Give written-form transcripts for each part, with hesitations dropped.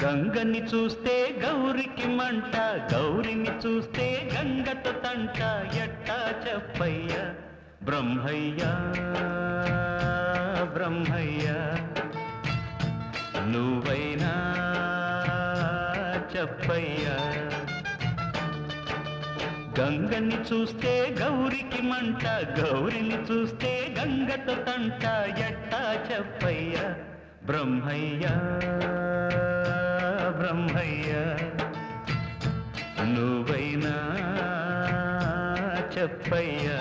గంగని చూస్తే గౌరికి మంట, గౌరిని చూస్తే గంగతో తంట, ఎట్టా చెప్పయ్య బ్రహ్మయ్య బ్రహ్మయ్య, నువ్వైనా చెప్పయ్యా. గంగని చూస్తే గౌరికి మంట, గౌరిని చూస్తే గంగతో తంట, ఎట్టా చెప్పయ్యా బ్రహ్మయ్య బ్రహ్మయ్య, నువ్వైనా చెప్పయ్యా.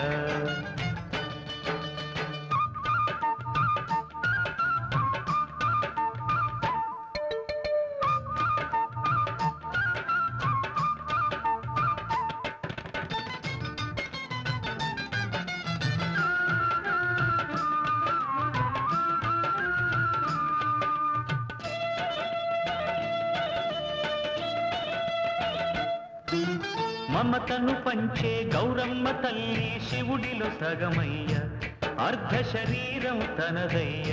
మమతను పంచే గౌరమ్మ తల్లి శివుడిలో సగమయ్య, అర్ధ శరీరం తనదయ్య.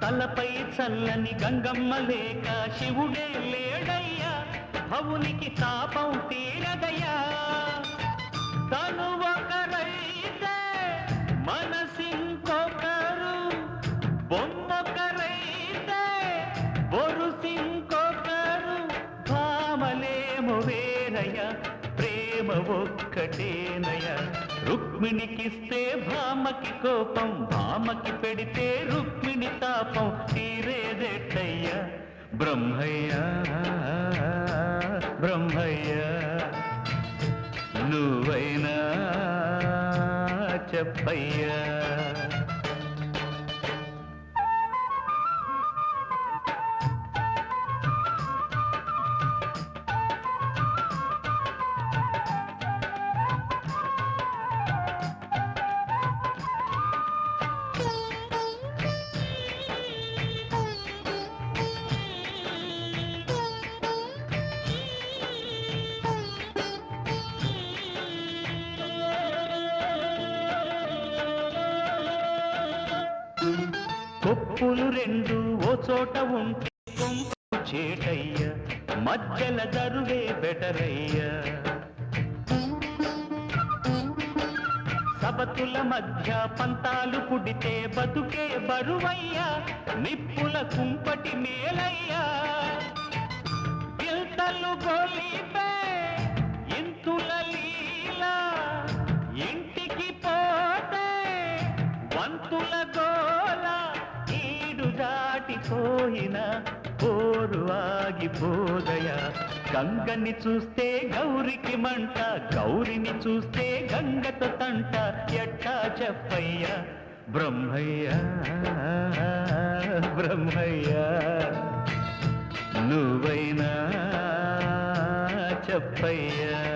తలపై చల్లని గంగమ్మ లేక శివుడే లేడయ్యా, భవునికి తాపం తీరదయ్యా. తను ఒకరైతే మనసింకొకరు, బొమ్మొకరైతే బొరుసింకొకరు, భామలేమో వేరయ్య ప్రేమ ఒక్కటేనయ్య. రుక్మిణికిస్తే భామకి కోపం, భామకి పెడితే రుక్మిణి తాపం, తీరేదెట్టయ్య బ్రహ్మయ్య బ్రహ్మయ్య, నువ్వైనా చెప్పయ్యా. కొప్పులు రెండు ఓ చోట ఉంటే కొంపు చేటయ్య, మధ్యల దరువే బెటరయ్య. సబతుల మధ్య పంతాలు పుడితే బతుకే బరువయ్యా, నిప్పుల కుంపటి మేలయ్యా. గిల్తలు గోలిపే ఇంతుల లీలా, ఇంటికి పోతే వంతుల గోల, ఈడు దాటిపోయిన పోరు ఆగిపోదయా. గంగని చూస్తే గౌరికి మంట, గౌరిని చూస్తే గంగతో తంట, ఎట్టా చెప్పయ్యా బ్రహ్మయ్య బ్రహ్మయ్య, నువ్వైనా చెప్పయ్యా.